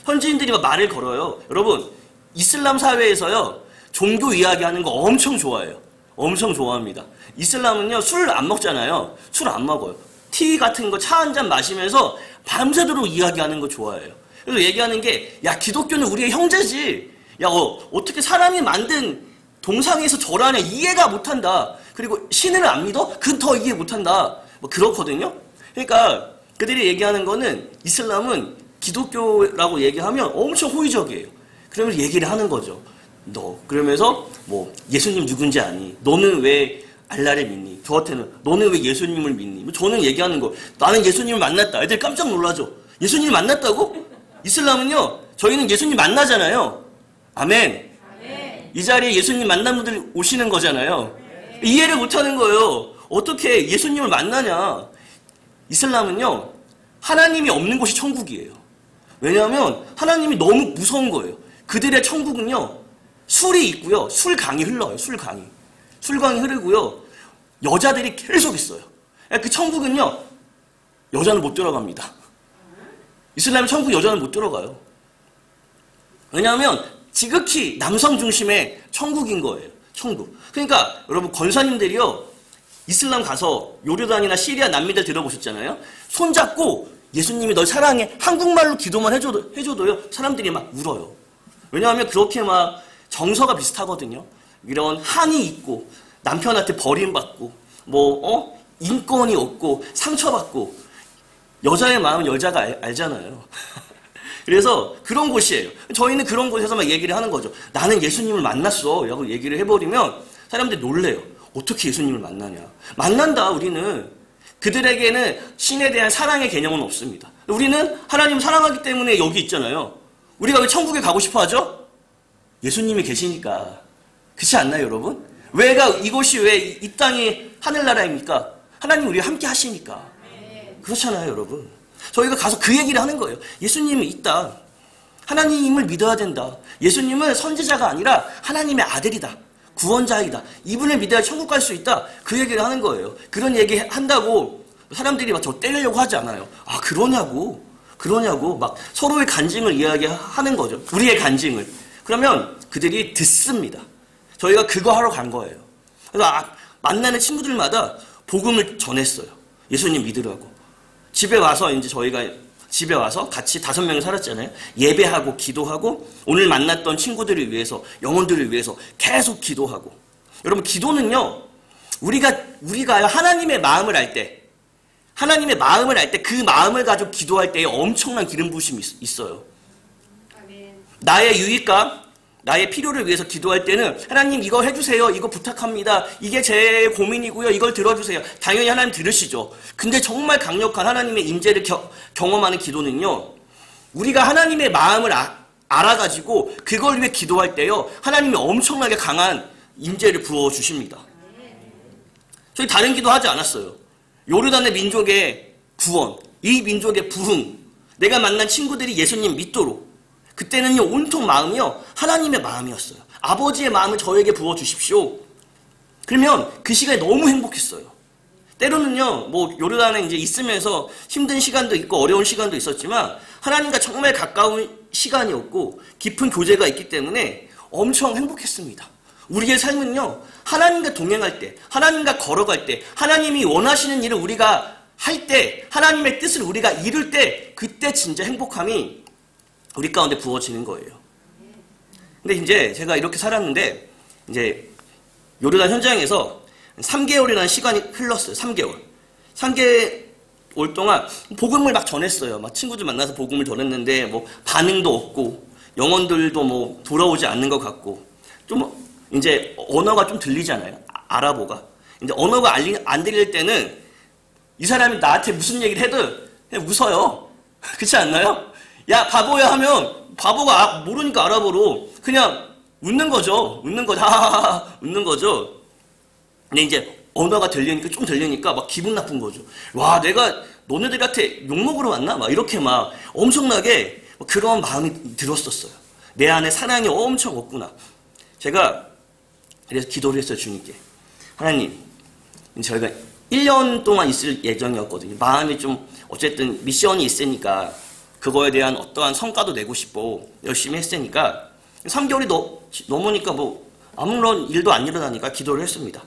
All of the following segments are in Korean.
현지인들이 막 말을 걸어요. 여러분, 이슬람 사회에서요, 종교 이야기하는 거 엄청 좋아해요. 엄청 좋아합니다. 이슬람은요, 술 안 먹잖아요. 술 안 먹어요. 티 같은 거 차 한 잔 마시면서 밤새도록 이야기하는 거 좋아해요. 그래서 얘기하는 게, 야, 기독교는 우리의 형제지. 야, 어떻게 사람이 만든 동상에서 절하냐, 이해가 못한다. 그리고 신을 안 믿어? 그건 더 이해 못한다. 뭐 그렇거든요. 그러니까 그들이 얘기하는 거는, 이슬람은 기독교라고 얘기하면 엄청 호의적이에요. 그러면서 얘기를 하는 거죠. 너 그러면서 뭐 예수님 누군지 아니? 너는 왜 알라를 믿니? 저한테는 너는 왜 예수님을 믿니? 저는 얘기하는 거, 나는 예수님을 만났다. 애들 깜짝 놀라죠. 예수님을 만났다고? 이슬람은요, 저희는 예수님 만나잖아요. 아멘. 이 자리에 예수님 만난 분들 오시는 거잖아요. 이해를 못하는 거예요. 어떻게 예수님을 만나냐? 이슬람은요, 하나님이 없는 곳이 천국이에요. 왜냐하면 하나님이 너무 무서운 거예요. 그들의 천국은요, 술이 있고요, 술강이 흘러요. 술강이 흐르고요, 여자들이 계속 있어요. 그 천국은요, 여자는 못 들어갑니다. 이슬람 천국 여자는 못 들어가요. 왜냐하면 지극히 남성 중심의 천국인 거예요. 천국. 그러니까 여러분, 권사님들이요, 이슬람 가서 요르단이나 시리아 난민들 들어보셨잖아요. 손잡고 예수님이 널 사랑해, 한국말로 기도만 해줘도요, 사람들이 막 울어요. 왜냐하면 그렇게 막 정서가 비슷하거든요. 이런 한이 있고, 남편한테 버림받고, 인권이 없고, 상처받고, 여자의 마음은 여자가 알잖아요. 그래서 그런 곳이에요. 저희는 그런 곳에서 막 얘기를 하는 거죠. 나는 예수님을 만났어. 라고 얘기를 해버리면 사람들이 놀래요. 어떻게 예수님을 만나냐. 만난다, 우리는. 그들에게는 신에 대한 사랑의 개념은 없습니다. 우리는 하나님을 사랑하기 때문에 여기 있잖아요. 우리가 왜 천국에 가고 싶어 하죠? 예수님이 계시니까. 그렇지 않나요, 여러분? 이곳이 왜 이 땅이 하늘나라입니까? 하나님 우리와 함께 하시니까. 그렇잖아요, 여러분. 저희가 가서 그 얘기를 하는 거예요. 예수님이 있다. 하나님을 믿어야 된다. 예수님은 선지자가 아니라 하나님의 아들이다. 구원자이다. 이분을 믿어야 천국 갈 수 있다. 그 얘기를 하는 거예요. 그런 얘기 한다고 사람들이 막 저 때리려고 하지 않아요. 아, 그러냐고. 막 서로의 간증을 이야기하는 거죠. 우리의 간증을. 그러면 그들이 듣습니다. 저희가 그거 하러 간 거예요. 그래서 만나는 친구들마다 복음을 전했어요. 예수님 믿으라고. 집에 와서 저희가 집에 와서 같이 5명이 살았잖아요. 예배하고 기도하고 오늘 만났던 친구들을 위해서, 영혼들을 위해서 계속 기도하고. 여러분, 기도는요, 우리가 하나님의 마음을 알 때, 그 마음을 가지고 기도할 때에 엄청난 기름 부으심이 있어요. 나의 유익과 나의 필요를 위해서 기도할 때는 하나님 이거 해주세요. 이거 부탁합니다. 이게 제 고민이고요. 이걸 들어주세요. 당연히 하나님 들으시죠. 근데 정말 강력한 하나님의 임재를 경험하는 기도는요, 우리가 하나님의 마음을 알아가지고 그걸 위해 기도할 때요, 하나님이 엄청나게 강한 임재를 부어주십니다. 저희 다른 기도 하지 않았어요. 요르단의 민족의 구원, 이 민족의 부흥, 내가 만난 친구들이 예수님 믿도록, 그때는요, 온통 마음이요, 하나님의 마음이었어요. 아버지의 마음을 저에게 부어주십시오. 그러면 그 시간이 너무 행복했어요. 때로는요, 요르단에 있으면서 힘든 시간도 있고 어려운 시간도 있었지만 하나님과 정말 가까운 시간이었고 깊은 교제가 있기 때문에 엄청 행복했습니다. 우리의 삶은요, 하나님과 동행할 때, 하나님과 걸어갈 때, 하나님이 원하시는 일을 우리가 할 때, 하나님의 뜻을 우리가 이룰 때, 그때 진짜 행복함이 우리 가운데 부어지는 거예요. 근데 제가 이렇게 살았는데, 요르단 현장에서 3개월이라는 시간이 흘렀어요. 3개월 동안 복음을 막 전했어요. 막 친구들 만나서 복음을 전했는데, 반응도 없고, 영혼들도 돌아오지 않는 것 같고, 언어가 좀 들리잖아요. 아랍어가. 언어가 안 들릴 때는 이 사람이 나한테 무슨 얘기를 해도 그냥 웃어요. 그렇지 않나요? 야, 바보야 하면 바보가 모르니까 아랍어로 그냥 웃는 거죠. 하하하 웃는 거죠. 근데 언어가 좀 들리니까 막 기분 나쁜 거죠. 와, 내가 너네들한테 욕먹으러 왔나? 막 이렇게 막 엄청나게 그런 마음이 들었었어요. 내 안에 사랑이 엄청 없구나. 제가 그래서 기도를 했어요, 주님께. 하나님, 저희가 1년 동안 있을 예정이었거든요. 마음이 좀 어쨌든 미션이 있으니까 그거에 대한 어떠한 성과도 내고 싶고 열심히 했으니까 3개월이 넘으니까 뭐 아무런 일도 안 일어나니까 기도를 했습니다.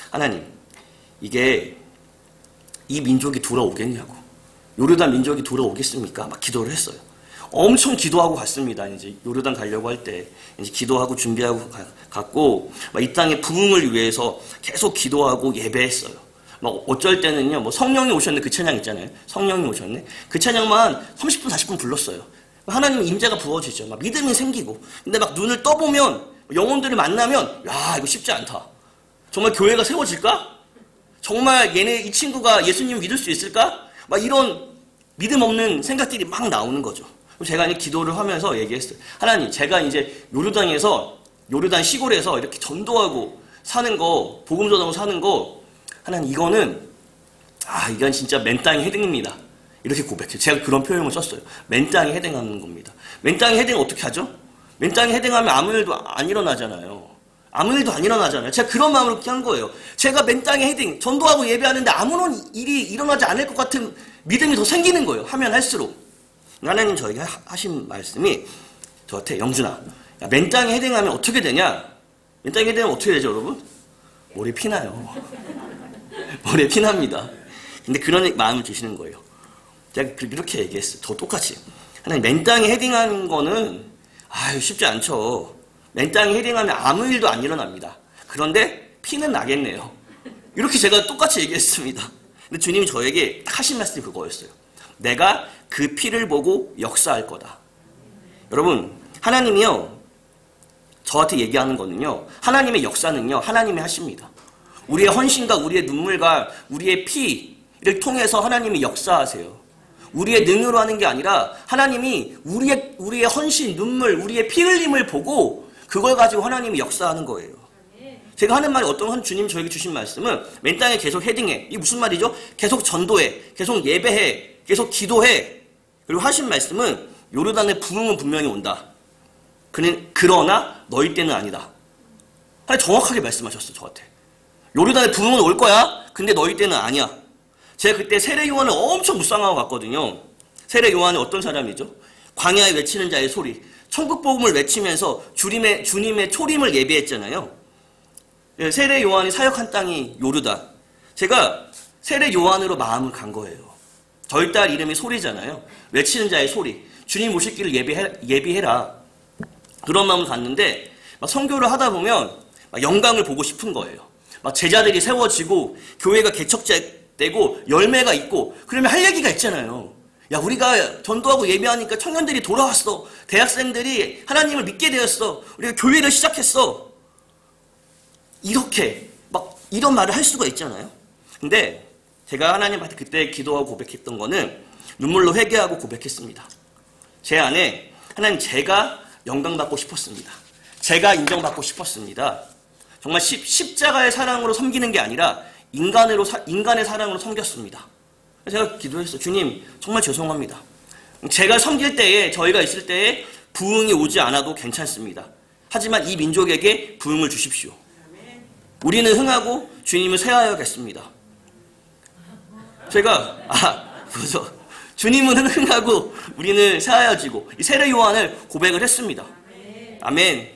하나님, 이게 이 민족이 돌아오겠냐고, 요르단 민족이 돌아오겠습니까? 막 기도를 했어요. 엄청 기도하고 갔습니다. 이제 요르단 가려고 할 때 이제 기도하고 준비하고 갔고, 막 이 땅의 부흥을 위해서 계속 기도하고 예배했어요. 막 어쩔 때는요, 뭐 성령이 오셨네, 그 찬양 있잖아요. 성령이 오셨네. 그 찬양만 30분, 40분 불렀어요. 하나님 임재가 부어지죠. 막 믿음이 생기고. 근데 막 눈을 떠보면, 영혼들을 만나면, 야, 이거 쉽지 않다. 정말 교회가 세워질까? 정말 이 친구가 예수님 믿을 수 있을까? 막 이런 믿음 없는 생각들이 막 나오는 거죠. 제가 이제 기도를 하면서 얘기했어요. 하나님, 제가 이제 요르단 시골에서 이렇게 전도하고 사는 거, 복음 전하고 사는 거, 하나님, 이건 진짜 맨 땅에 해당입니다. 이렇게 고백해요. 제가 그런 표현을 썼어요. 맨 땅에 해당하는 겁니다. 맨 땅에 해당 어떻게 하죠? 맨 땅에 해당하면 아무 일도 안 일어나잖아요. 아무 일도 안 일어나잖아요. 제가 그런 마음으로 그렇게 한 거예요. 제가 맨 땅에 해당, 전도하고 예배하는데 아무런 일이 일어나지 않을 것 같은 믿음이 더 생기는 거예요. 하면 할수록. 하나님 저에게 하신 말씀이 저한테, 영준아, 야, 맨 땅에 해당하면 어떻게 되냐? 맨 땅에 해당하면 어떻게 되죠, 여러분? 모래 피나요. 모래 피납니다. 근데 그런 마음을 주시는 거예요. 제가 이렇게 얘기했어요. 더 똑같이. 하나님, 맨 땅에 헤딩하는 거는 쉽지 않죠. 맨 땅에 헤딩하면 아무 일도 안 일어납니다. 그런데 피는 나겠네요. 이렇게 제가 똑같이 얘기했습니다. 근데 주님이 저에게 하신 말씀이 그거였어요. 내가 그 피를 보고 역사할 거다. 여러분, 하나님이요, 저한테 얘기하는 거는요, 하나님의 역사는요, 하나님이 하십니다. 우리의 헌신과 우리의 눈물과 우리의 피를 통해서 하나님이 역사하세요. 우리의 능으로 하는 게 아니라 하나님이 우리의 헌신, 눈물, 우리의 피 흘림을 보고 그걸 가지고 하나님이 역사하는 거예요. 제가 하는 말이 어떤 주님 저에게 주신 말씀은 맨 땅에 계속 헤딩해. 이게 무슨 말이죠? 계속 전도해. 계속 예배해. 계속 기도해. 그리고 하신 말씀은 요르단의 부흥은 분명히 온다. 그러나 너희 때는 아니다. 하나님 정확하게 말씀하셨어, 저한테. 요르단의 부흥은 올 거야. 근데 너희 때는 아니야. 제가 그때 세례 요한을 엄청 묵상하고 갔거든요. 세례 요한이 어떤 사람이죠? 광야에 외치는 자의 소리. 천국 복음을 외치면서 주님의 초림을 예배했잖아요. 세례 요한이 사역한 땅이 요르단. 제가 세례 요한으로 마음을 간 거예요. 저희 딸 이름이 소리잖아요. 외치는 자의 소리. 주님 오실 길을 예비해라. 그런 마음을 갔는데 막 선교를 하다 보면 막 영광을 보고 싶은 거예요. 막 제자들이 세워지고 교회가 개척되고 열매가 있고 그러면 할 얘기가 있잖아요. 야, 우리가 전도하고 예배하니까 청년들이 돌아왔어. 대학생들이 하나님을 믿게 되었어. 우리가 교회를 시작했어. 이렇게 막 이런 말을 할 수가 있잖아요. 근데 제가 하나님한테 그때 기도하고 고백했던 거는 눈물로 회개하고 고백했습니다. 제 안에 하나님, 제가 영광받고 싶었습니다. 제가 싶었습니다. 정말 십자가의 사랑으로 섬기는 게 아니라 인간의 사랑으로 섬겼습니다. 제가 기도했어요. 주님, 정말 죄송합니다. 제가 섬길 때에, 저희가 있을 때에 부흥이 오지 않아도 괜찮습니다. 하지만 이 민족에게 부흥을 주십시오. 우리는 흥하고 주님을 쇠하여야겠습니다. 제가 그래서 주님은 흥하고 우리는 쇠하여지고 이 세례 요한을 고백을 했습니다. 아멘.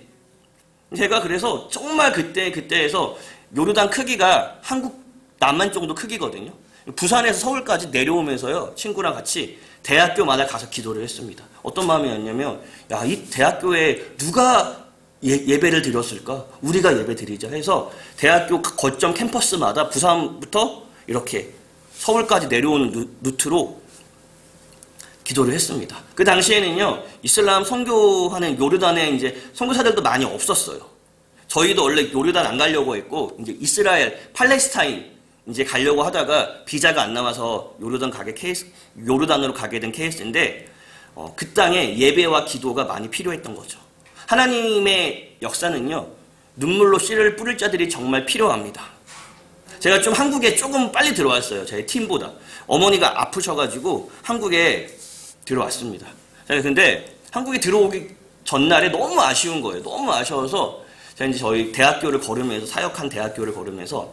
제가 그래서 정말 그때에서 요르단 크기가 한국 남한 정도 크기거든요. 부산에서 서울까지 내려오면서요, 친구랑 같이 대학교마다 가서 기도를 했습니다. 어떤 마음이었냐면, 야, 이 대학교에 누가 예배를 드렸을까? 우리가 예배 드리자 해서 대학교 거점 캠퍼스마다 부산부터 이렇게 서울까지 내려오는 루트로 기도를 했습니다. 그 당시에는요, 이슬람 선교하는 요르단에 이제 선교사들도 많이 없었어요. 저희도 원래 요르단 안 가려고 했고, 이제 이스라엘, 팔레스타인 이제 가려고 하다가 비자가 안 나와서 요르단으로 가게 된 케이스인데, 그 땅에 예배와 기도가 많이 필요했던 거죠. 하나님의 역사는요, 눈물로 씨를 뿌릴 자들이 정말 필요합니다. 제가 좀 한국에 조금 빨리 들어왔어요. 제 팀보다. 어머니가 아프셔가지고 한국에 들어왔습니다. 근데 한국에 들어오기 전날에 너무 아쉬운 거예요. 너무 아쉬워서 제가 이제 저희 대학교를 걸으면서, 사역한 대학교를 걸으면서,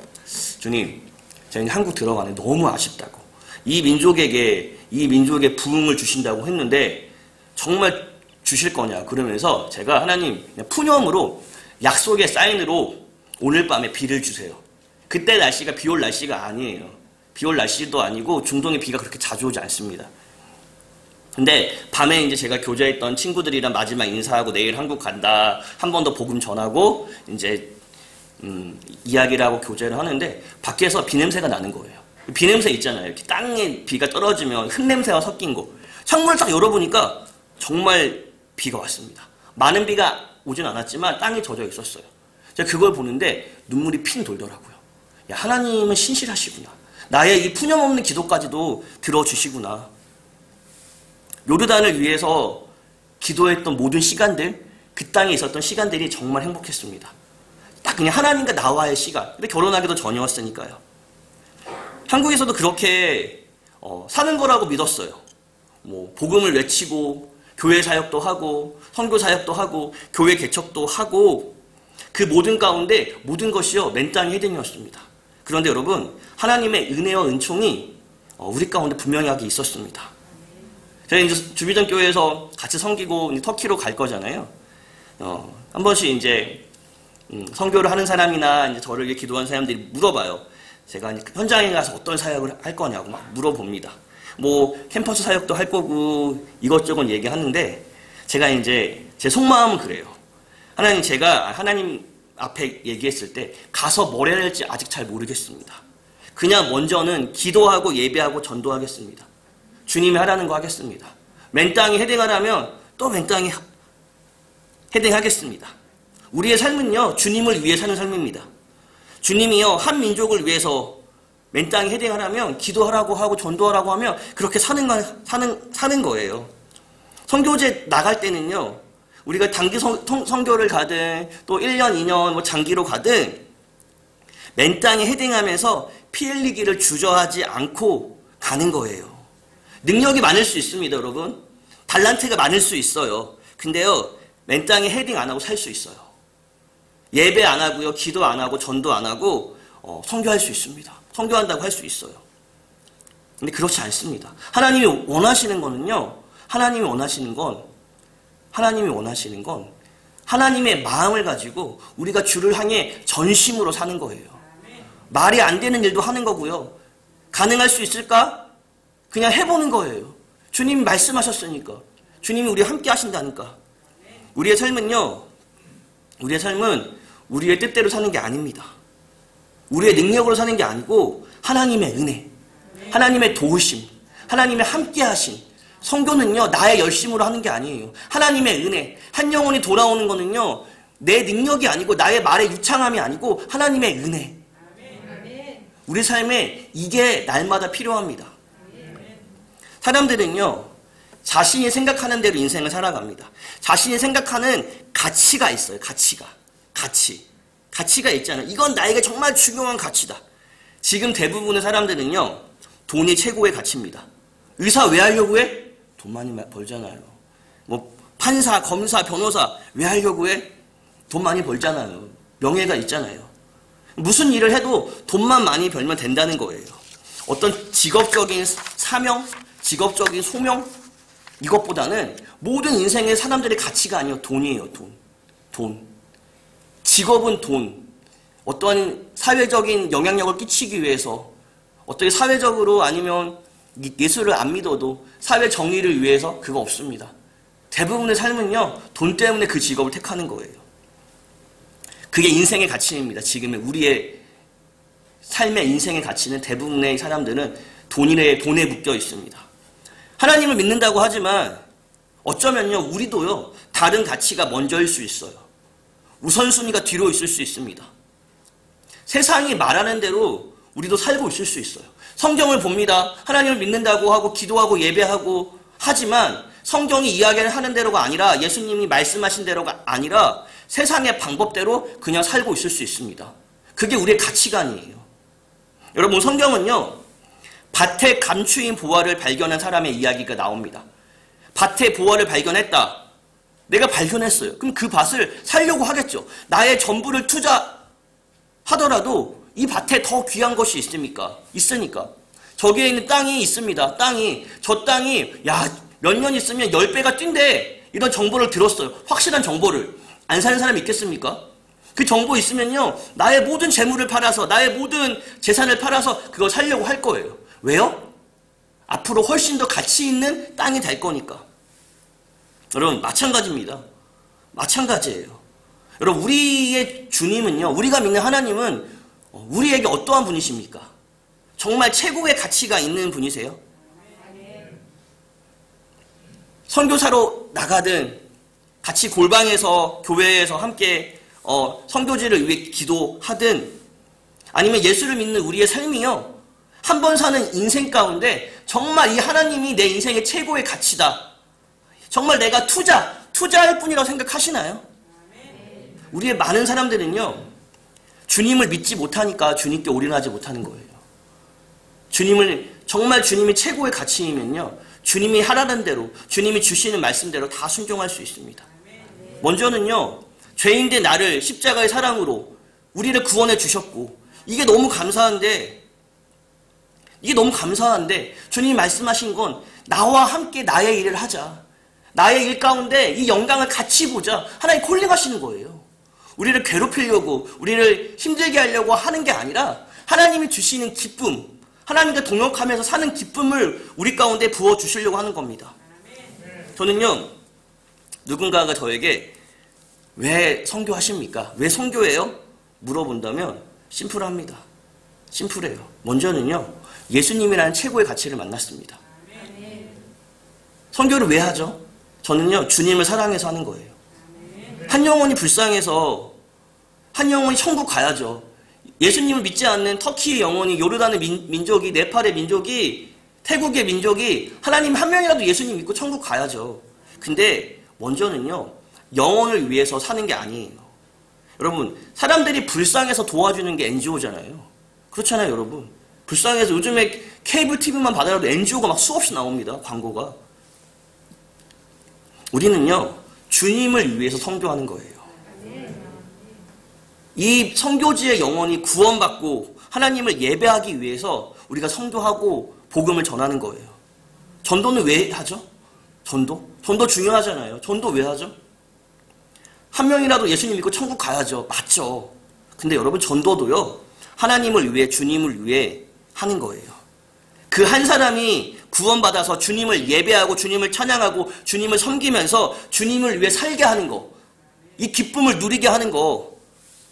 주님, 제가 이제 한국 들어가는데 너무 아쉽다고. 이 민족에게 부흥을 주신다고 했는데 정말 주실 거냐 그러면서 제가 하나님 푸념으로 약속의 사인으로 오늘 밤에 비를 주세요. 그때 날씨가 비 올 날씨가 아니에요. 비 올 날씨도 아니고 중동에 비가 그렇게 자주 오지 않습니다. 근데 밤에 이제 제가 교제했던 친구들이랑 마지막 인사하고 내일 한국 간다. 한 번 더 복음 전하고 이제 이야기를 하고 교제를 하는데 밖에서 비 냄새가 나는 거예요. 비 냄새 있잖아요. 이렇게 땅에 비가 떨어지면 흙냄새와 섞인 거. 창문을 딱 열어보니까 정말 비가 왔습니다. 많은 비가 오진 않았지만 땅이 젖어 있었어요. 제가 그걸 보는데 눈물이 핑 돌더라고요. 야, 하나님은 신실하시구나. 나의 이 푸념 없는 기도까지도 들어주시구나. 요르단을 위해서 기도했던 모든 시간들, 그 땅에 있었던 시간들이 정말 행복했습니다. 딱 그냥 하나님과 나와의 시간. 근데 결혼하기도 전이었으니까요. 한국에서도 그렇게 사는 거라고 믿었어요. 뭐 복음을 외치고 교회 사역도 하고 선교 사역도 하고 교회 개척도 하고 그 모든 가운데 모든 것이요 맨땅의 헤딩이었습니다. 그런데 여러분 하나님의 은혜와 은총이 우리 가운데 분명하게 있었습니다. 저희 이제 주비전 교회에서 같이 섬기고 터키로 갈 거잖아요. 한 번씩 이제 선교를 하는 사람이나 이제 저를 위해 기도하는 사람들이 물어봐요. 제가 현장에 가서 어떤 사역을 할 거냐고 막 물어봅니다. 뭐 캠퍼스 사역도 할 거고 이것저것 얘기하는데 제가 이제 제 속마음은 그래요. 하나님, 제가 하나님 앞에 얘기했을 때 가서 뭘 해야 할지 아직 잘 모르겠습니다. 그냥 먼저는 기도하고 예배하고 전도하겠습니다. 주님이 하라는 거 하겠습니다. 맨땅에 헤딩하라면 또 맨땅에 헤딩하겠습니다. 우리의 삶은요 주님을 위해 사는 삶입니다. 주님이요 한 민족을 위해서 맨땅에 헤딩하라면 기도하라고 하고 전도하라고 하면 그렇게 사는 거예요. 선교제 나갈 때는요 우리가 단기 선교를 가든 또 1년, 2년 뭐 장기로 가든 맨땅에 헤딩하면서 피 흘리기를 주저하지 않고 가는 거예요. 능력이 많을 수 있습니다, 여러분. 달란트가 많을 수 있어요. 근데요 맨땅에 헤딩 안 하고 살 수 있어요. 예배 안 하고요, 기도 안 하고 전도 안 하고 선교할 수 있습니다. 선교한다고 할 수 있어요. 근데 그렇지 않습니다. 하나님이 원하시는 거는요, 하나님이 원하시는 건 하나님의 마음을 가지고 우리가 주를 향해 전심으로 사는 거예요. 말이 안 되는 일도 하는 거고요. 가능할 수 있을까? 그냥 해보는 거예요. 주님이 말씀하셨으니까. 주님이 우리와 함께 하신다니까. 우리의 삶은 우리의 뜻대로 사는 게 아닙니다. 우리의 능력으로 사는 게 아니고 하나님의 은혜, 하나님의 도우심, 하나님의 함께하심. 선교는요 나의 열심으로 하는 게 아니에요. 하나님의 은혜. 한 영혼이 돌아오는 거는요 내 능력이 아니고 나의 말의 유창함이 아니고 하나님의 은혜. 우리 삶에 이게 날마다 필요합니다. 사람들은요 자신이 생각하는 대로 인생을 살아갑니다. 자신이 생각하는 가치가 있어요. 가치가 있잖아요. 이건 나에게 정말 중요한 가치다. 지금 대부분의 사람들은요 돈이 최고의 가치입니다. 의사 왜 하려고 해? 돈 많이 벌잖아요. 뭐 판사, 검사, 변호사 왜 하려고 해? 돈 많이 벌잖아요. 명예가 있잖아요. 무슨 일을 해도 돈만 많이 벌면 된다는 거예요. 어떤 직업적인 사명, 직업적인 소명 이것보다는 모든 인생의 사람들의 가치가 아니에요. 돈이에요. 돈. 직업은 돈. 어떠한 사회적인 영향력을 끼치기 위해서 어떻게 사회적으로 아니면 예수를 안 믿어도 사회 정의를 위해서 그거 없습니다. 대부분의 삶은요 돈 때문에 그 직업을 택하는 거예요. 그게 인생의 가치입니다. 지금의 우리의 삶의 인생의 가치는 대부분의 사람들은 돈에 묶여 있습니다. 하나님을 믿는다고 하지만 어쩌면요 우리도요 다른 가치가 먼저일 수 있어요. 우선순위가 뒤로 있을 수 있습니다. 세상이 말하는 대로 우리도 살고 있을 수 있어요. 성경을 봅니다. 하나님을 믿는다고 하고 기도하고 예배하고 하지만 성경이 이야기를 하는 대로가 아니라 예수님이 말씀하신 대로가 아니라 세상의 방법대로 그냥 살고 있을 수 있습니다. 그게 우리의 가치관이에요. 여러분 성경은요 밭에 감추인 보화를 발견한 사람의 이야기가 나옵니다. 밭에 보화를 발견했다. 내가 발견했어요. 그럼 그 밭을 살려고 하겠죠. 나의 전부를 투자하더라도 이 밭에 더 귀한 것이 있으니까. 저기에 있는 땅이 있습니다. 저 땅이 몇 년 있으면 10배가 뛴대. 이런 정보를 들었어요. 확실한 정보를. 안 사는 사람이 있겠습니까? 그 정보 있으면요, 나의 모든 재물을 팔아서, 나의 모든 재산을 팔아서 그거 살려고 할 거예요. 왜요? 앞으로 훨씬 더 가치 있는 땅이 될 거니까. 여러분, 마찬가지입니다. 마찬가지예요. 여러분, 우리의 주님은요, 우리가 믿는 하나님은 우리에게 어떠한 분이십니까? 정말 최고의 가치가 있는 분이세요? 선교사로 나가든 같이 골방에서 교회에서 함께 선교지를 위해 기도하든 아니면 예수를 믿는 우리의 삶이요, 한 번 사는 인생 가운데 정말 이 하나님이 내 인생의 최고의 가치다, 정말 내가 투자할 뿐이라고 생각하시나요? 우리의 많은 사람들은요, 주님을 믿지 못하니까 주님께 올인하지 못하는 거예요. 정말 주님이 최고의 가치이면요, 주님이 하라는 대로, 주님이 주시는 말씀대로 다 순종할 수 있습니다. 먼저는요, 죄인된 나를 십자가의 사랑으로 우리를 구원해 주셨고, 이게 너무 감사한데 주님이 말씀하신 건 나와 함께 나의 일을 하자. 나의 일 가운데 이 영광을 같이 보자. 하나님 콜링하시는 거예요. 우리를 괴롭히려고, 우리를 힘들게 하려고 하는 게 아니라 하나님이 주시는 기쁨, 하나님과 동역하면서 사는 기쁨을 우리 가운데 부어주시려고 하는 겁니다. 저는요, 누군가가 저에게 왜 선교하십니까? 왜 선교해요? 물어본다면 심플합니다. 심플해요. 먼저는요, 예수님이라는 최고의 가치를 만났습니다. 선교를 왜 하죠? 저는요, 주님을 사랑해서 하는 거예요. 한 영혼이 불쌍해서 한 영혼이 천국 가야죠. 예수님을 믿지 않는 터키의 영혼이, 요르단의 민족이, 네팔의 민족이, 태국의 민족이 하나님 한 명이라도 예수님 믿고 천국 가야죠. 근데 먼저는요, 영혼을 위해서 사는 게 아니에요. 여러분, 사람들이 불쌍해서 도와주는 게 NGO잖아요. 그렇잖아요, 여러분. 불쌍해서 요즘에 케이블 TV만 받아도 NGO가 막 수없이 나옵니다. 광고가. 우리는요, 주님을 위해서 선교하는 거예요. 이 선교지의 영혼이 구원받고 하나님을 예배하기 위해서 우리가 선교하고 복음을 전하는 거예요. 전도는 왜 하죠? 전도 중요하잖아요. 전도 왜 하죠? 한 명이라도 예수님 믿고 천국 가야죠. 맞죠. 근데 여러분, 전도도요, 하나님을 위해, 주님을 위해 하는 거예요. 그 한 사람이 구원받아서 주님을 예배하고 주님을 찬양하고 주님을 섬기면서 주님을 위해 살게 하는 거, 이 기쁨을 누리게 하는 거,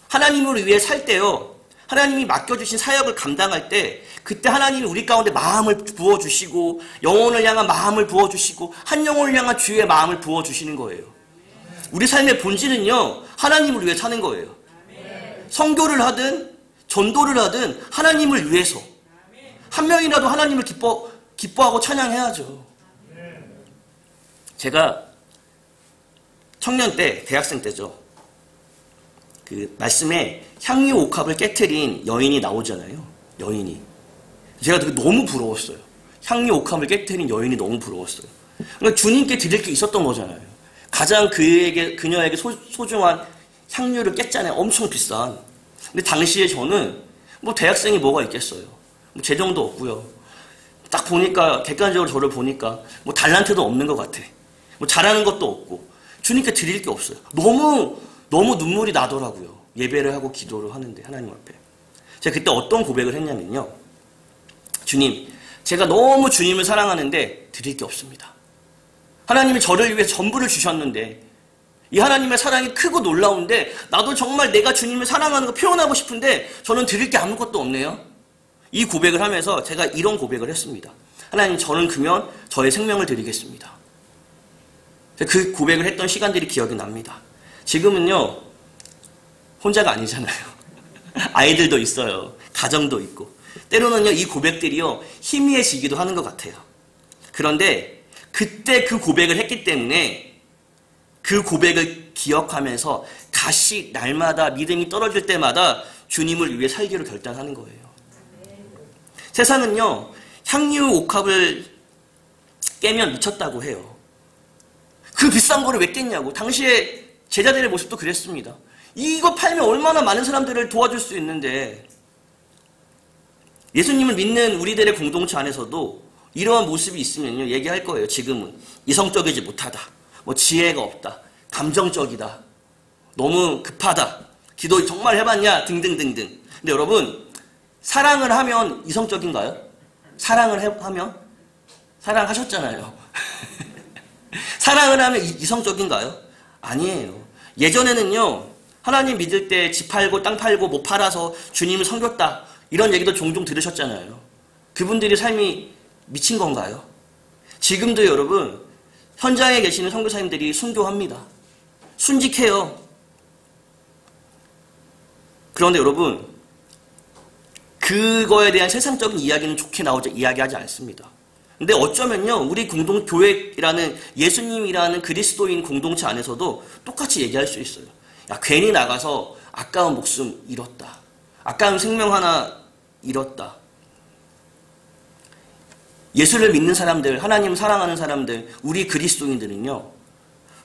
하나님을 위해 살 때요, 하나님이 맡겨주신 사역을 감당할 때 그때 하나님이 우리 가운데 마음을 부어주시고 영혼을 향한 마음을 부어주시고 한 영혼을 향한 주의 마음을 부어주시는 거예요. 우리 삶의 본질은요, 하나님을 위해 사는 거예요. 선교를 하든 전도를 하든 하나님을 위해서, 한 명이라도 하나님을 기뻐하고 찬양해야죠. 제가 청년 때, 대학생 때죠, 그 말씀에 향유 옥합을 깨트린 여인이 나오잖아요. 여인이. 제가 너무 부러웠어요. 향유 옥합을 깨트린 여인이 너무 부러웠어요. 그러니까 주님께 드릴 게 있었던 거잖아요. 가장 그녀에게 소중한 향유를 깼잖아요. 엄청 비싼. 근데 당시에 저는 뭐 대학생이 뭐가 있겠어요. 뭐 재정도 없고요. 딱 보니까, 객관적으로 저를 보니까 뭐 달란트도 없는 것 같아. 뭐 잘하는 것도 없고 주님께 드릴 게 없어요. 너무 눈물이 나더라고요. 예배를 하고 기도를 하는데, 하나님 앞에. 제가 그때 어떤 고백을 했냐면요, 주님, 제가 너무 주님을 사랑하는데 드릴 게 없습니다. 하나님이 저를 위해 전부를 주셨는데 이 하나님의 사랑이 크고 놀라운데 나도 정말 내가 주님을 사랑하는 거 표현하고 싶은데 저는 드릴 게 아무것도 없네요. 이 고백을 하면서 제가 이런 고백을 했습니다. 하나님, 저는 그러면 저의 생명을 드리겠습니다. 그 고백을 했던 시간들이 기억이 납니다. 지금은요, 혼자가 아니잖아요. 아이들도 있어요. 가정도 있고. 때로는요, 이 고백들이요, 희미해지기도 하는 것 같아요. 그런데 그때 그 고백을 했기 때문에 그 고백을 기억하면서 다시 날마다 믿음이 떨어질 때마다 주님을 위해 살기로 결단하는 거예요. 세상은요, 향유 옥합을 깨면 미쳤다고 해요. 그 비싼 거를 왜 깼냐고. 당시에 제자들의 모습도 그랬습니다. 이거 팔면 얼마나 많은 사람들을 도와줄 수 있는데. 예수님을 믿는 우리들의 공동체 안에서도 이러한 모습이 있으면요, 얘기할 거예요. 지금은 이성적이지 못하다, 뭐 지혜가 없다, 감정적이다, 너무 급하다, 기도 정말 해봤냐, 등등등등. 근데 여러분, 사랑을 하면 이성적인가요? 하면? 사랑하셨잖아요. 사랑을 하면 이성적인가요? 아니에요. 예전에는요, 하나님 믿을 때 집 팔고 땅 팔고 못 팔아서 주님을 섬겼다, 이런 얘기도 종종 들으셨잖아요. 그분들의 삶이 미친 건가요? 지금도 여러분, 현장에 계시는 선교사님들이 순교합니다. 순직해요. 그런데 여러분, 그거에 대한 세상적인 이야기는 좋게 이야기하지 않습니다. 근데 어쩌면요, 우리 공동교회라는 예수님이라는 그리스도인 공동체 안에서도 똑같이 얘기할 수 있어요. 야, 괜히 나가서 아까운 목숨 잃었다, 아까운 생명 하나 잃었다. 예수를 믿는 사람들, 하나님 사랑하는 사람들, 우리 그리스도인들은요,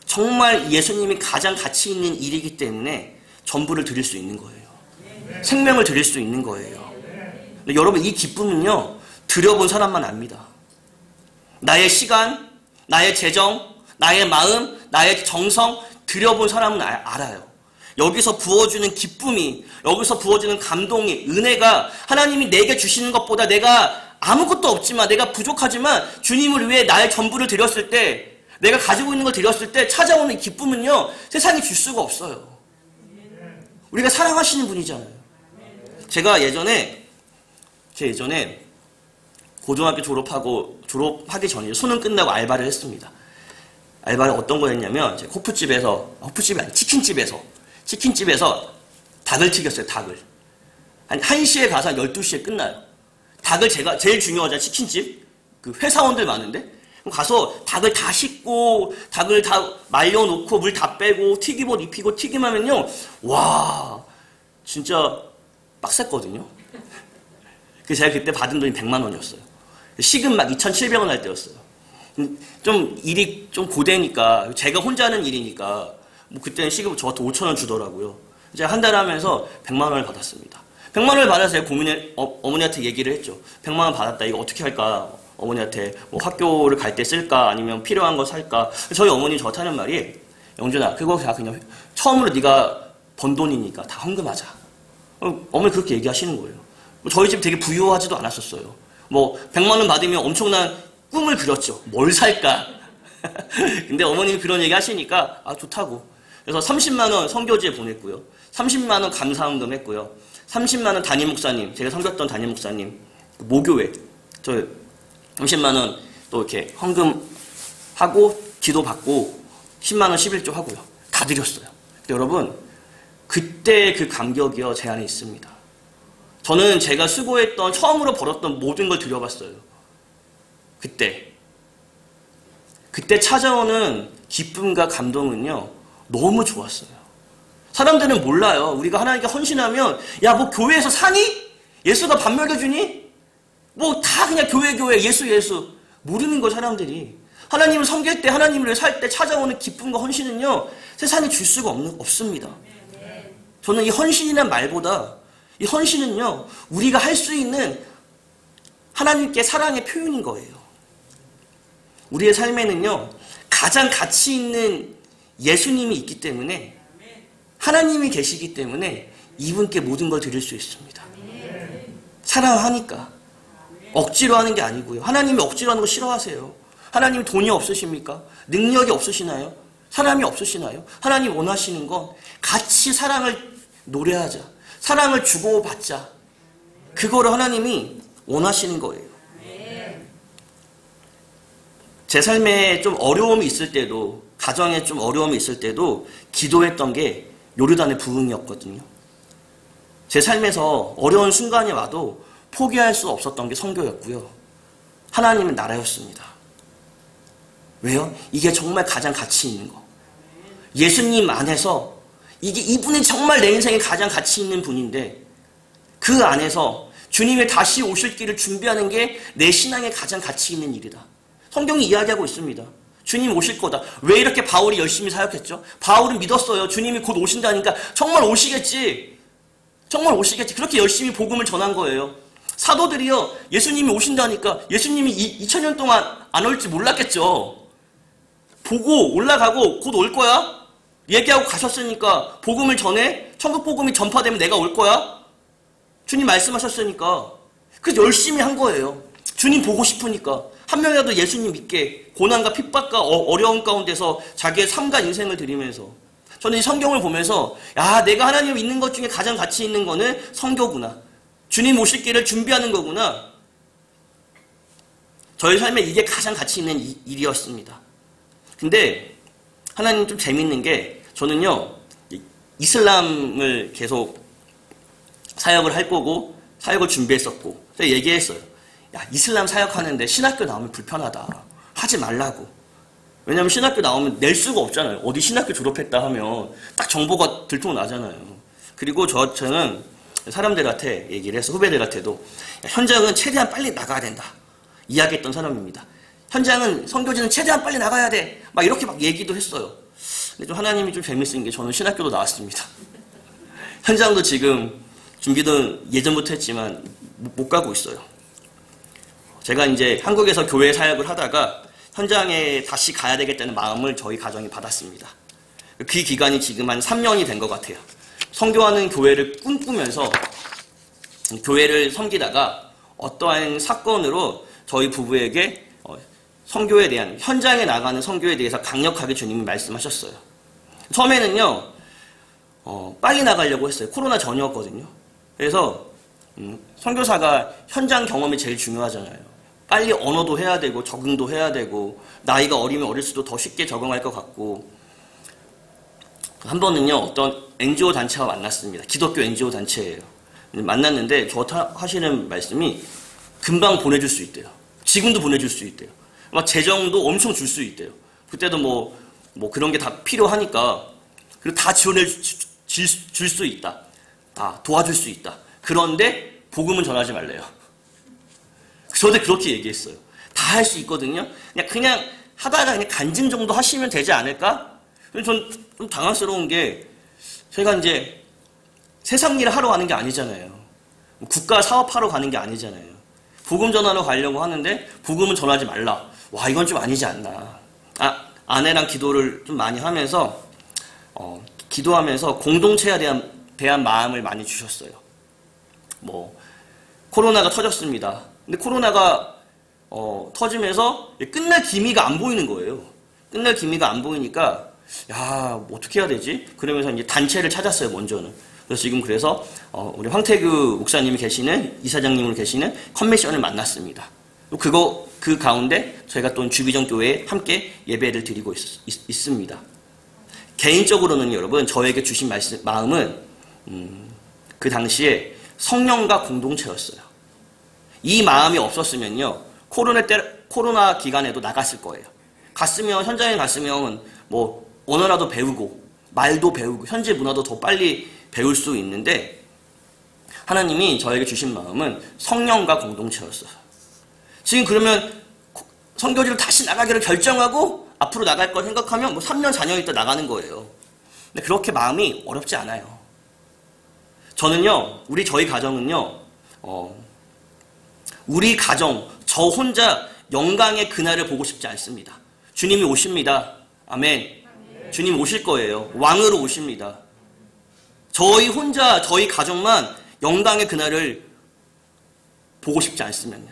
정말 예수님이 가장 가치 있는 일이기 때문에 전부를 드릴 수 있는 거예요. 생명을 드릴 수 있는 거예요. 근데 여러분, 이 기쁨은요, 드려본 사람만 압니다. 나의 시간, 나의 재정, 나의 마음, 나의 정성 드려본 사람은 알아요. 여기서 부어주는 기쁨이, 여기서 부어주는 감동이, 은혜가 하나님이 내게 주시는 것보다 내가 아무것도 없지만, 내가 부족하지만 주님을 위해 나의 전부를 드렸을 때, 내가 가지고 있는 걸 드렸을 때 찾아오는 기쁨은요, 세상이 줄 수가 없어요. 우리가 사랑하시는 분이잖아요. 제가 예전에 고등학교 졸업하기 전에 수능 끝나고 알바를 했습니다. 알바를 어떤 거 했냐면, 호프집이 아니 치킨집에서 닭을 튀겼어요. 닭을. 한 1시에 가서 한 12시에 끝나요. 닭을 제일 중요하잖아요. 치킨집. 그 회사원들 많은데. 가서 닭을 다 씻고, 닭을 다 말려놓고, 물 다 빼고, 튀김옷 입히고, 튀김하면요, 와, 진짜 빡셌거든요. 그래서 제가 그때 받은 돈이 100만 원이었어요. 시급 막 2,700원 할 때였어요. 좀 일이 좀 고되니까, 제가 혼자 하는 일이니까, 뭐 그때는 시급 저한테 5,000원 주더라고요. 제가 한 달 하면서 100만 원을 받았습니다. 100만 원을 받아서 제가 어머니한테 얘기를 했죠. 100만 원 받았다. 이거 어떻게 할까? 어머니한테 뭐 학교를 갈 때 쓸까? 아니면 필요한 거 살까? 저희 어머니 저한테 하는 말이, 영준아, 그거 다 그냥 처음으로 네가 번 돈이니까 다 헌금하자. 어머니 그렇게 얘기하시는 거예요. 저희 집 되게 부유하지도 않았었어요. 뭐 100만 원 받으면 엄청난 꿈을 그렸죠. 뭘 살까? 근데 어머님이 그런 얘기 하시니까 좋다고. 그래서 30만 원 선교지에 보냈고요. 30만 원 감사헌금 했고요. 30만 원 담임 목사님, 제가 섬겼던 담임 목사님, 모교회, 저 30만 원 또 이렇게 헌금하고 기도받고 10만 원 11조 하고요. 다 드렸어요. 근데 여러분, 그때 그 감격이요, 제 안에 있습니다. 저는 제가 수고했던, 처음으로 벌었던 모든 걸 드려봤어요. 그때 찾아오는 기쁨과 감동은요, 너무 좋았어요. 사람들은 몰라요. 우리가 하나님께 헌신하면, 야, 뭐 교회에서 사니? 예수가 밥 먹여주니? 뭐 다 그냥 교회, 예수. 모르는 거, 사람들이. 하나님을 섬길 때, 하나님을 위해 살 때 찾아오는 기쁨과 헌신은요, 세상에 줄 수가 없습니다. 저는 이 헌신이란 말보다, 이 헌신은요, 우리가 할 수 있는 하나님께 사랑의 표현인 거예요. 우리의 삶에는요, 가장 가치 있는 예수님이 있기 때문에, 하나님이 계시기 때문에 이분께 모든 걸 드릴 수 있습니다. 사랑하니까. 억지로 하는 게 아니고요. 하나님이 억지로 하는 거 싫어하세요. 하나님 돈이 없으십니까? 능력이 없으시나요? 사람이 없으시나요? 하나님 원하시는 건 같이 사랑을 노래하자. 사랑을 주고받자. 그거를 하나님이 원하시는 거예요. 제 삶에 좀 어려움이 있을 때도, 가정에 좀 어려움이 있을 때도 기도했던 게 요르단의 부흥이었거든요. 제 삶에서 어려운 순간이 와도 포기할 수 없었던 게 선교였고요. 하나님의 나라였습니다. 왜요? 이게 정말 가장 가치 있는 거. 예수님 안에서 이분이 정말 내 인생에 가장 가치 있는 분인데, 그 안에서 주님의 다시 오실 길을 준비하는 게 내 신앙에 가장 가치 있는 일이다. 성경이 이야기하고 있습니다. 주님 오실 거다. 왜 이렇게 바울이 열심히 사역했죠? 바울은 믿었어요. 주님이 곧 오신다니까 정말 오시겠지. 그렇게 열심히 복음을 전한 거예요. 사도들이요, 예수님이 오신다니까 예수님이 2000년 동안 안 올지 몰랐겠죠. 보고 올라가고 곧 올 거야? 얘기하고 가셨으니까 복음을 전해? 천국 복음이 전파되면 내가 올 거야? 주님 말씀하셨으니까. 그래서 열심히 한 거예요. 주님 보고 싶으니까. 한 명이라도 예수님 믿게 고난과 핍박과 어려움 가운데서 자기의 삶과 인생을 드리면서 저는 이 성경을 보면서 야, 내가 하나님을 믿는 것 중에 가장 가치 있는 거는 성교구나. 주님 오실 길을 준비하는 거구나. 저희 삶에 이게 가장 가치 있는 일이었습니다. 근데 하나님 좀 재밌는 게 저는요, 이슬람을 계속 사역을 할 거고 사역을 준비했었고 제가 얘기했어요. 야, 이슬람 사역하는데 신학교 나오면 불편하다. 하지 말라고. 왜냐면 신학교 나오면 낼 수가 없잖아요. 어디 신학교 졸업했다 하면 딱 정보가 들통나잖아요. 그리고 저는 사람들한테 얘기를 해서 후배들한테도 현장은 최대한 빨리 나가야 된다. 이야기했던 사람입니다. 현장은 선교지는 최대한 빨리 나가야 돼. 막 이렇게 막 얘기도 했어요. 근데 좀 하나님이 좀 재밌은 게 저는 신학교도 나왔습니다. 현장도 지금 준비도 예전부터 했지만 못 가고 있어요. 제가 이제 한국에서 교회 사역을 하다가 현장에 다시 가야 되겠다는 마음을 저희 가정이 받았습니다. 그 기간이 지금 한 3년이 된 것 같아요. 선교하는 교회를 꿈꾸면서 교회를 섬기다가 어떠한 사건으로 저희 부부에게 선교에 대한, 현장에 나가는 선교에 대해서 강력하게 주님이 말씀하셨어요. 처음에는요, 빨리 나가려고 했어요. 코로나 전이었거든요. 그래서 선교사가 현장 경험이 제일 중요하잖아요. 빨리 언어도 해야 되고 적응도 해야 되고 나이가 어리면 어릴수록 더 쉽게 적응할 것 같고. 한 번은요, 어떤 NGO 단체와 만났습니다. 기독교 NGO 단체예요. 만났는데 저한테 하시는 말씀이 금방 보내줄 수 있대요. 지금도 보내줄 수 있대요. 막 재정도 엄청 줄 수 있대요. 그때도 뭐 그런 게 다 필요하니까. 그리고 다 지원해 줄 수 있다. 다 도와줄 수 있다. 그런데 복음은 전하지 말래요. 저도 그렇게 얘기했어요. 다 할 수 있거든요. 그냥 하다가 그냥 간증 정도 하시면 되지 않을까? 전 좀 당황스러운 게 제가 이제 세상 일을 하러 가는 게 아니잖아요. 국가 사업하러 가는 게 아니잖아요. 복음 전하러 가려고 하는데 복음은 전하지 말라. 와, 이건 좀 아니지 않나. 아내랑 기도를 좀 많이 하면서 기도하면서 공동체에 대한 마음을 많이 주셨어요. 코로나가 터졌습니다. 근데 코로나가 터지면서 끝날 기미가 안 보이는 거예요. 끝날 기미가 안 보이니까 야, 어떻게 해야 되지? 그러면서 이제 단체를 찾았어요, 먼저는. 그래서 지금 우리 황태규 목사님이 계시는, 이사장님으로 계시는 컨벤션을 만났습니다. 그 가운데 저희가 또 주비전 교회에 함께 예배를 드리고 있습니다. 개인적으로는 여러분, 저에게 주신 마음은 그 당시에 성령과 공동체였어요. 이 마음이 없었으면요, 코로나 기간에도 나갔을 거예요. 현장에 갔으면 언어라도 배우고 말도 배우고 현지 문화도 더 빨리 배울 수 있는데 하나님이 저에게 주신 마음은 성령과 공동체였어요. 지금 그러면 선교지를 다시 나가기로 결정하고 앞으로 나갈 걸 생각하면 3년 4년 있다 나가는 거예요. 근데 그렇게 마음이 어렵지 않아요. 저는요, 저희 가정은요, 우리 가정, 저 혼자 영광의 그날을 보고 싶지 않습니다. 주님이 오십니다. 아멘. 주님 오실 거예요. 왕으로 오십니다. 저희 혼자, 저희 가정만 영광의 그날을 보고 싶지 않습니다.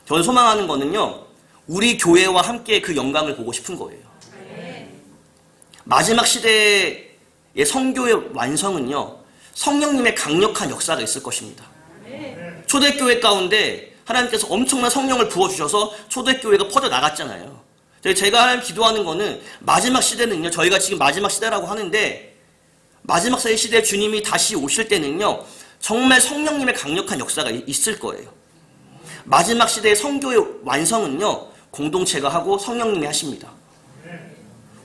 저는 소망하는 거는요, 우리 교회와 함께 그 영광을 보고 싶은 거예요. 마지막 시대의 성교의 완성은요, 성령님의 강력한 역사가 있을 것입니다. 초대교회 가운데 하나님께서 엄청난 성령을 부어주셔서 초대교회가 퍼져나갔잖아요. 제가 하나님 기도하는 거는 마지막 시대는요, 저희가 지금 마지막 시대라고 하는데 마지막 시대에 주님이 다시 오실 때는요, 정말 성령님의 강력한 역사가 있을 거예요. 마지막 시대의 성교의 완성은요, 공동체가 하고 성령님이 하십니다.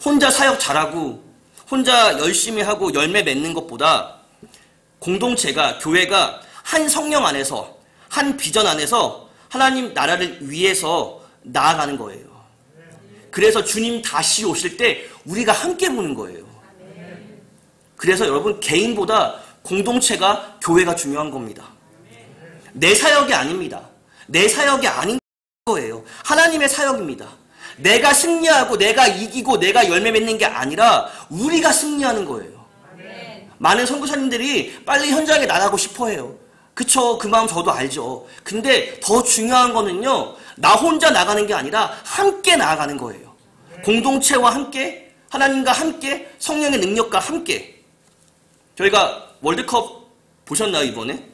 혼자 사역 잘하고 혼자 열심히 하고 열매 맺는 것보다 공동체가, 교회가 한 성령 안에서, 한 비전 안에서 하나님 나라를 위해서 나아가는 거예요. 그래서 주님 다시 오실 때 우리가 함께 보는 거예요. 그래서 여러분, 개인보다 공동체가 교회가 중요한 겁니다. 내 사역이 아닙니다. 내 사역이 아닌 거예요. 하나님의 사역입니다. 내가 승리하고 내가 이기고 내가 열매 맺는 게 아니라 우리가 승리하는 거예요. 많은 선교사님들이 빨리 현장에 나가고 싶어 해요. 그쵸? 그 마음 저도 알죠. 근데 더 중요한 거는요, 나 혼자 나가는 게 아니라 함께 나아가는 거예요. 공동체와 함께, 하나님과 함께, 성령의 능력과 함께. 저희가 월드컵 보셨나요, 이번에?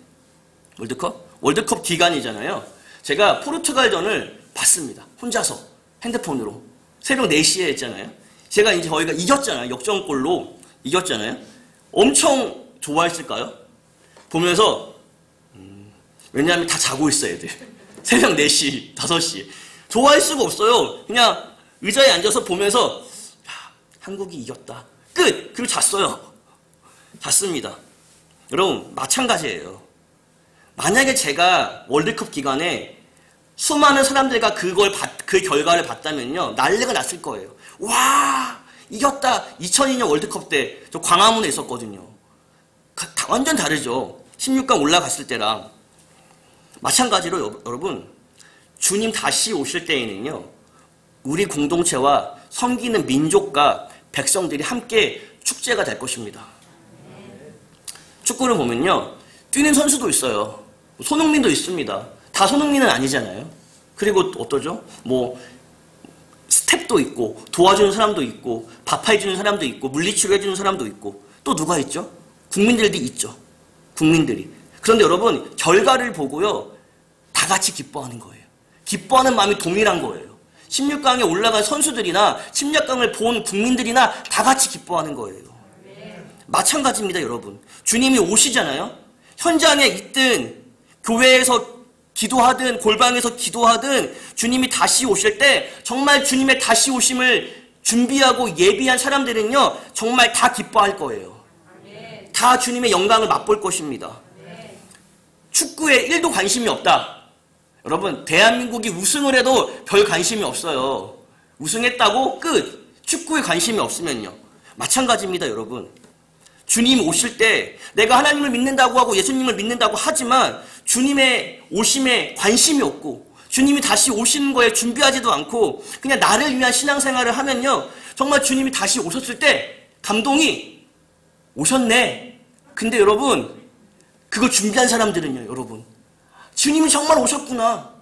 월드컵 기간이잖아요. 제가 포르투갈전을 봤습니다. 혼자서 핸드폰으로 새벽 4시에 했잖아요. 제가 이제 저희가 이겼잖아요. 역전골로 이겼잖아요. 엄청 좋아했을까요? 보면서 왜냐하면 다 자고 있어요, 애들. 새벽 4시, 5시. 좋아할 수가 없어요. 그냥 의자에 앉아서 보면서 한국이 이겼다. 끝! 그리고 잤어요. 잤습니다. 여러분, 마찬가지예요. 만약에 제가 월드컵 기간에 수많은 사람들과 그 결과를 봤다면요, 난리가 났을 거예요. 와, 이겼다. 2002년 월드컵 때 저 광화문에 있었거든요. 완전 다르죠. 16강 올라갔을 때랑. 마찬가지로 여러분, 주님 다시 오실 때에는요, 우리 공동체와 섬기는 민족과 백성들이 함께 축제가 될 것입니다. 축구를 보면요, 뛰는 선수도 있어요. 손흥민도 있습니다. 다 손흥민은 아니잖아요. 그리고 어떠죠? 뭐 스텝도 있고 도와주는 사람도 있고 밥해주는 사람도 있고 물리치료해주는 사람도 있고 또 누가 있죠? 국민들도 있죠. 국민들이. 그런데 여러분, 결과를 보고요, 다 같이 기뻐하는 거예요. 기뻐하는 마음이 동일한 거예요. 16강에 올라간 선수들이나 16강을 본 국민들이나 다 같이 기뻐하는 거예요. 마찬가지입니다, 여러분. 주님이 오시잖아요. 현장에 있든 교회에서 기도하든 골방에서 기도하든 주님이 다시 오실 때 정말 주님의 다시 오심을 준비하고 예비한 사람들은요, 정말 다 기뻐할 거예요. 다 주님의 영광을 맛볼 것입니다. 축구에 1도 관심이 없다. 여러분, 대한민국이 우승을 해도 별 관심이 없어요. 우승했다고 끝. 축구에 관심이 없으면요. 마찬가지입니다, 여러분. 주님 오실 때 내가 하나님을 믿는다고 하고 예수님을 믿는다고 하지만 주님의 오심에 관심이 없고 주님이 다시 오시는 거에 준비하지도 않고 그냥 나를 위한 신앙생활을 하면요, 정말 주님이 다시 오셨을 때 감동이 오셨네. 근데 여러분, 그거 준비한 사람들은요, 여러분, 주님이 정말 오셨구나,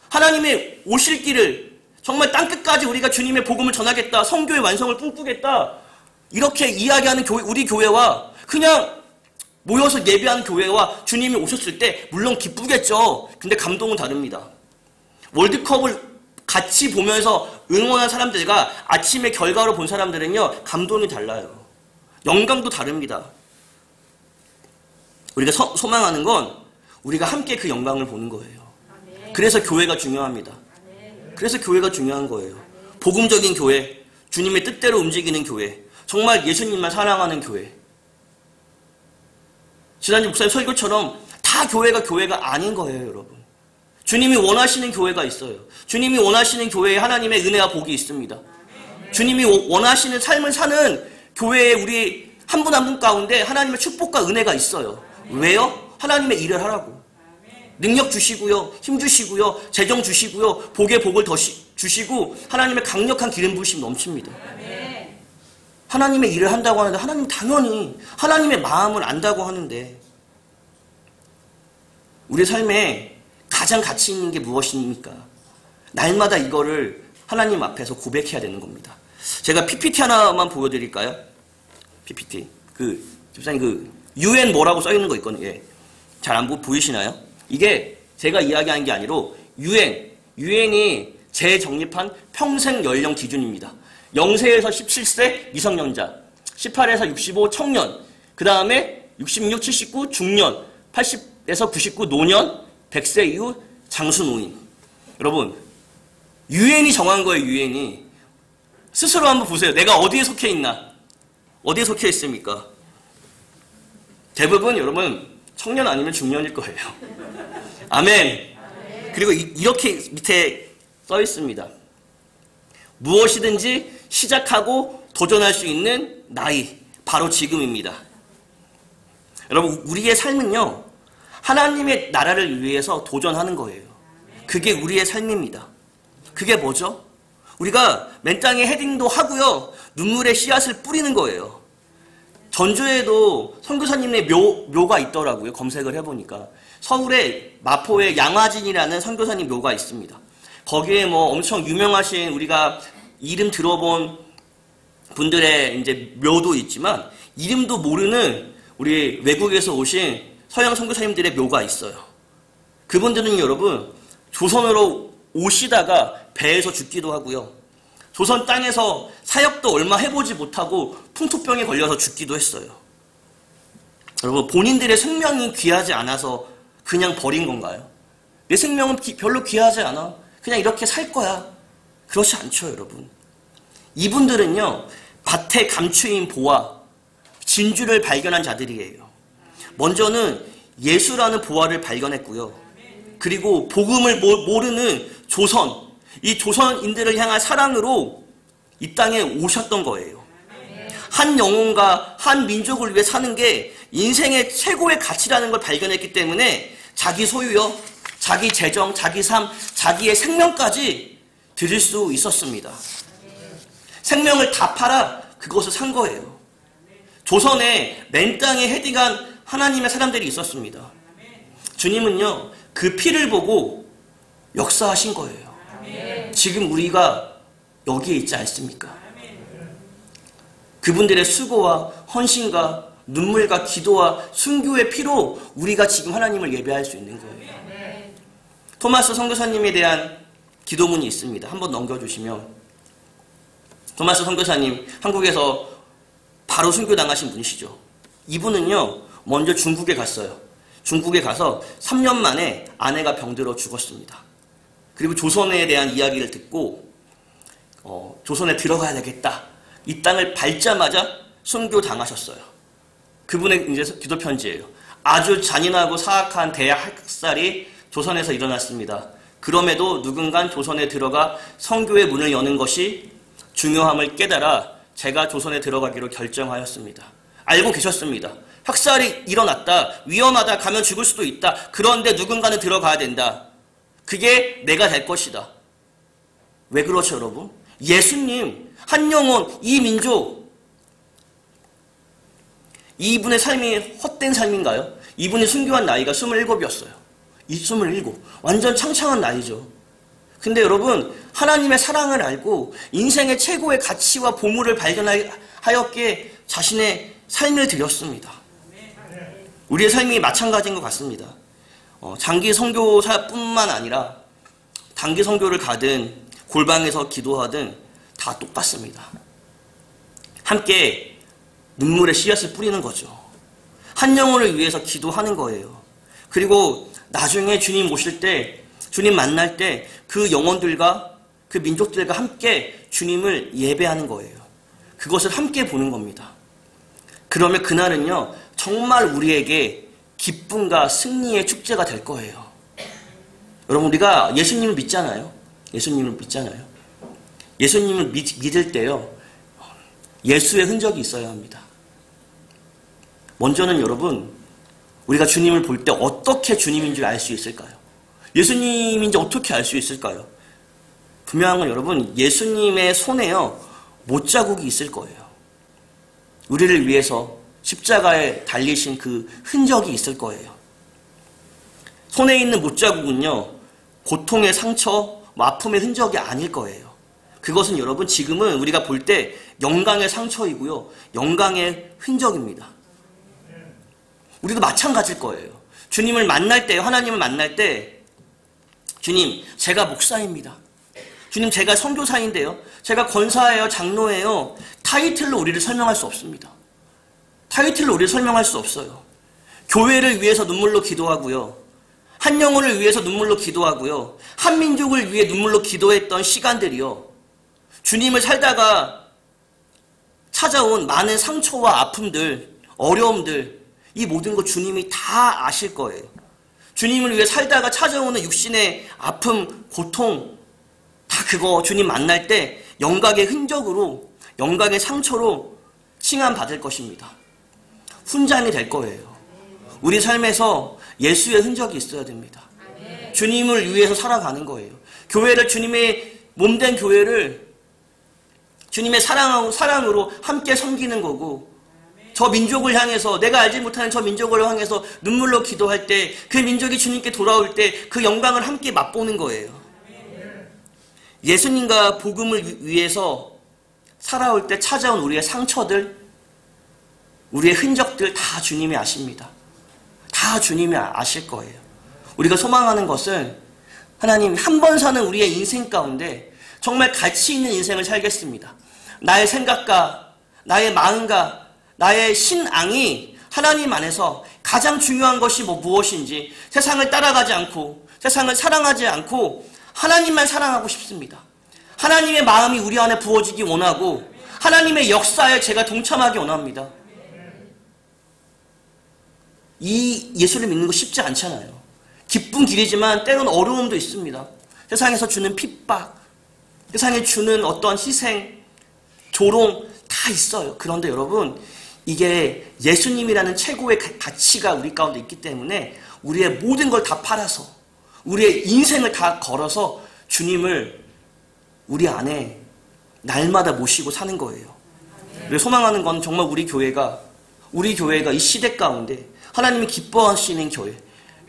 하나님의 오실 길을 정말 땅끝까지 우리가 주님의 복음을 전하겠다, 성교의 완성을 꿈꾸겠다, 이렇게 이야기하는 우리 교회와 그냥 모여서 예배하는 교회와 주님이 오셨을 때 물론 기쁘겠죠. 근데 감동은 다릅니다. 월드컵을 같이 보면서 응원한 사람들과 아침에 결과로 본 사람들은요, 감동이 달라요. 영광도 다릅니다. 우리가 소망하는 건 우리가 함께 그 영광을 보는 거예요. 그래서 교회가 중요합니다. 그래서 교회가 중요한 거예요. 복음적인 교회, 주님의 뜻대로 움직이는 교회, 정말 예수님만 사랑하는 교회. 지난주 목사님 설교처럼 다 교회가 아닌 거예요, 여러분. 주님이 원하시는 교회가 있어요. 주님이 원하시는 교회에 하나님의 은혜와 복이 있습니다. 주님이 원하시는 삶을 사는 교회에 우리 한 분 한 분 가운데 하나님의 축복과 은혜가 있어요. 왜요? 하나님의 일을 하라고. 능력 주시고요, 힘 주시고요, 재정 주시고요, 복의 복을 더 주시고 하나님의 강력한 기름 부으심 넘칩니다. 하나님의 일을 한다고 하는데 하나님 당연히 하나님의 마음을 안다고 하는데 우리 삶에 가장 가치 있는 게 무엇입니까? 날마다 이거를 하나님 앞에서 고백해야 되는 겁니다. 제가 PPT 하나만 보여드릴까요? PPT. 집사님 UN 뭐라고 써있는 거 있거든요. 예. 잘 안 보이시나요? 이게 제가 이야기하는 게 아니고 UN이 재정립한 평생 연령 기준입니다. 0세에서 17세 미성년자, 18에서 65 청년, 그 다음에 66, 79 중년, 80에서 99 노년, 100세 이후 장수노인. 여러분, UN이 정한 거예요, UN이. 스스로 한번 보세요. 내가 어디에 속해 있나? 어디에 속해 있습니까? 대부분 여러분, 청년 아니면 중년일 거예요. 아멘. 그리고 이렇게 밑에 써 있습니다. 무엇이든지 시작하고 도전할 수 있는 나이, 바로 지금입니다. 여러분, 우리의 삶은요, 하나님의 나라를 위해서 도전하는 거예요. 그게 우리의 삶입니다. 그게 뭐죠? 우리가 맨 땅에 헤딩도 하고요, 눈물의 씨앗을 뿌리는 거예요. 전주에도 선교사님의 묘가 있더라고요. 검색을 해보니까. 서울에 마포에 양화진이라는 선교사님 묘가 있습니다. 거기에 뭐 엄청 유명하신, 우리가 이름 들어본 분들의 이제 묘도 있지만, 이름도 모르는 우리 외국에서 오신 서양 선교사님들의 묘가 있어요. 그분들은 여러분, 조선으로 오시다가 배에서 죽기도 하고요, 조선 땅에서 사역도 얼마 해보지 못하고 풍토병에 걸려서 죽기도 했어요. 여러분, 본인들의 생명이 귀하지 않아서 그냥 버린 건가요? 내 생명은 별로 귀하지 않아, 그냥 이렇게 살 거야. 그렇지 않죠, 여러분. 이분들은요, 밭에 감추인 보화, 진주를 발견한 자들이에요. 먼저는 예수라는 보화를 발견했고요. 그리고 복음을 모르는 조선, 이 조선인들을 향한 사랑으로 이 땅에 오셨던 거예요. 한 영혼과 한 민족을 위해 사는 게 인생의 최고의 가치라는 걸 발견했기 때문에 자기 소유요, 자기 재정, 자기 삶, 자기의 생명까지 드릴 수 있었습니다. 생명을 다 팔아 그것을 산 거예요. 조선에 맨 땅에 헤딩한 하나님의 사람들이 있었습니다. 주님은요, 그 피를 보고 역사하신 거예요. 지금 우리가 여기에 있지 않습니까? 그분들의 수고와 헌신과 눈물과 기도와 순교의 피로 우리가 지금 하나님을 예배할 수 있는 거예요. 토마스 선교사님에 대한 기도문이 있습니다. 한번 넘겨주시면, 토마스 선교사님, 한국에서 바로 순교당하신 분이시죠. 이분은요, 먼저 중국에 갔어요. 중국에 가서 3년 만에 아내가 병들어 죽었습니다. 그리고 조선에 대한 이야기를 듣고 조선에 들어가야 되겠다, 이 땅을 밟자마자 순교당하셨어요. 그분의 이제 기도 편지예요. 아주 잔인하고 사악한 대학 학살이 조선에서 일어났습니다. 그럼에도 누군가 조선에 들어가 선교의 문을 여는 것이 중요함을 깨달아 제가 조선에 들어가기로 결정하였습니다. 알고 계셨습니다. 학살이 일어났다, 위험하다, 가면 죽을 수도 있다. 그런데 누군가는 들어가야 된다. 그게 내가 될 것이다. 왜 그렇죠, 여러분? 예수님, 한 영혼, 이 민족, 이분의 삶이 헛된 삶인가요? 이분이 순교한 나이가 27이었어요. 27. 완전 창창한 나이죠. 근데 여러분, 하나님의 사랑을 알고 인생의 최고의 가치와 보물을 발견하였기에 자신의 삶을 드렸습니다. 우리의 삶이 마찬가지인 것 같습니다. 장기 선교사뿐만 아니라 단기 선교를 가든 골방에서 기도하든 다 똑같습니다. 함께 눈물의 씨앗을 뿌리는 거죠. 한 영혼을 위해서 기도하는 거예요. 그리고 나중에 주님 오실 때, 주님 만날 때 그 영혼들과 그 민족들과 함께 주님을 예배하는 거예요. 그것을 함께 보는 겁니다. 그러면 그날은요, 정말 우리에게 기쁨과 승리의 축제가 될 거예요. 여러분, 우리가 예수님을 믿잖아요. 예수님을 믿잖아요. 예수님을 믿을 때요, 예수의 흔적이 있어야 합니다. 먼저는 여러분, 우리가 주님을 볼 때 어떻게 주님인 줄 알 수 있을까요? 예수님인지 어떻게 알 수 있을까요? 분명한 건 여러분, 예수님의 손에요, 못자국이 있을 거예요. 우리를 위해서 십자가에 달리신 그 흔적이 있을 거예요. 손에 있는 못자국은요, 고통의 상처, 아픔의 흔적이 아닐 거예요. 그것은 여러분, 지금은 우리가 볼 때 영광의 상처이고요, 영광의 흔적입니다. 우리도 마찬가지일 거예요. 주님을 만날 때, 하나님을 만날 때, 주님, 제가 목사입니다. 주님, 제가 선교사인데요, 제가 권사예요, 장로예요. 타이틀로 우리를 설명할 수 없습니다. 타이틀로 우리를 설명할 수 없어요. 교회를 위해서 눈물로 기도하고요, 한 영혼을 위해서 눈물로 기도하고요, 한 민족을 위해 눈물로 기도했던 시간들이요, 주님을 살다가 찾아온 많은 상처와 아픔들, 어려움들, 이 모든 것 주님이 다 아실 거예요. 주님을 위해 살다가 찾아오는 육신의 아픔, 고통, 다 그거 주님 만날 때 영광의 흔적으로, 영광의 상처로 칭함받을 것입니다. 훈장이 될 거예요. 우리 삶에서 예수의 흔적이 있어야 됩니다. 주님을 위해서 살아가는 거예요. 교회를 주님의 몸된 교회를 주님의 사랑으로 함께 섬기는 거고, 저 민족을 향해서, 내가 알지 못하는 저 민족을 향해서 눈물로 기도할 때, 그 민족이 주님께 돌아올 때 그 영광을 함께 맛보는 거예요. 예수님과 복음을 위해서 살아올 때 찾아온 우리의 상처들, 우리의 흔적들 다 주님이 아십니다. 다 주님이 아실 거예요. 우리가 소망하는 것은 하나님 한 번 사는 우리의 인생 가운데 정말 가치 있는 인생을 살겠습니다. 나의 생각과 나의 마음과 나의 신앙이 하나님 안에서 가장 중요한 것이 무엇인지, 세상을 따라가지 않고 세상을 사랑하지 않고 하나님만 사랑하고 싶습니다. 하나님의 마음이 우리 안에 부어지기 원하고 하나님의 역사에 제가 동참하기 원합니다. 이 예수를 믿는 거 쉽지 않잖아요. 기쁜 길이지만 때로는 어려움도 있습니다. 세상에서 주는 핍박, 세상에 주는 어떤 희생, 조롱 다 있어요. 그런데 여러분, 이게 예수님이라는 최고의 가치가 우리 가운데 있기 때문에 우리의 모든 걸 다 팔아서, 우리의 인생을 다 걸어서 주님을 우리 안에 날마다 모시고 사는 거예요. 우리가 소망하는 건 정말 우리 교회가 이 시대 가운데 하나님이 기뻐하시는 교회,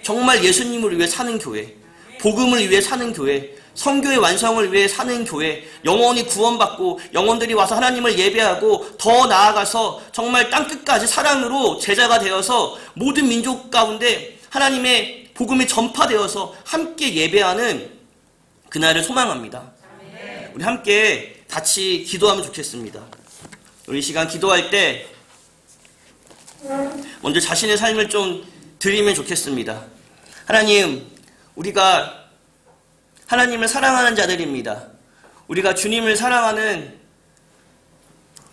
정말 예수님을 위해 사는 교회, 복음을 위해 사는 교회, 성교의 완성을 위해 사는 교회, 영혼이 구원받고 영혼들이 와서 하나님을 예배하고 더 나아가서 정말 땅끝까지 사랑으로 제자가 되어서 모든 민족 가운데 하나님의 복음이 전파되어서 함께 예배하는 그날을 소망합니다. 우리 함께 같이 기도하면 좋겠습니다. 우리 이 시간 기도할 때 먼저 자신의 삶을 좀 드리면 좋겠습니다. 하나님, 우리가 하나님을 사랑하는 자들입니다. 우리가 주님을 사랑하는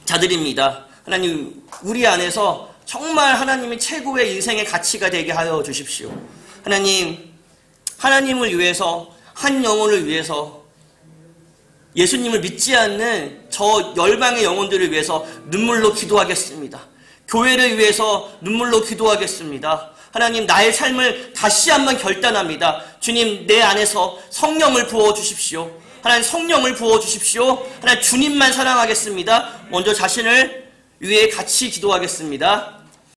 자들입니다. 하나님, 우리 안에서 정말 하나님이 최고의 인생의 가치가 되게 하여 주십시오. 하나님, 하나님을 위해서, 한 영혼을 위해서, 예수님을 믿지 않는 저 열방의 영혼들을 위해서 눈물로 기도하겠습니다. 교회를 위해서 눈물로 기도하겠습니다. 하나님, 나의 삶을 다시 한번 결단합니다. 주님, 내 안에서 성령을 부어주십시오. 하나님, 성령을 부어주십시오. 하나님, 주님만 사랑하겠습니다. 먼저 자신을 위해 같이 기도하겠습니다.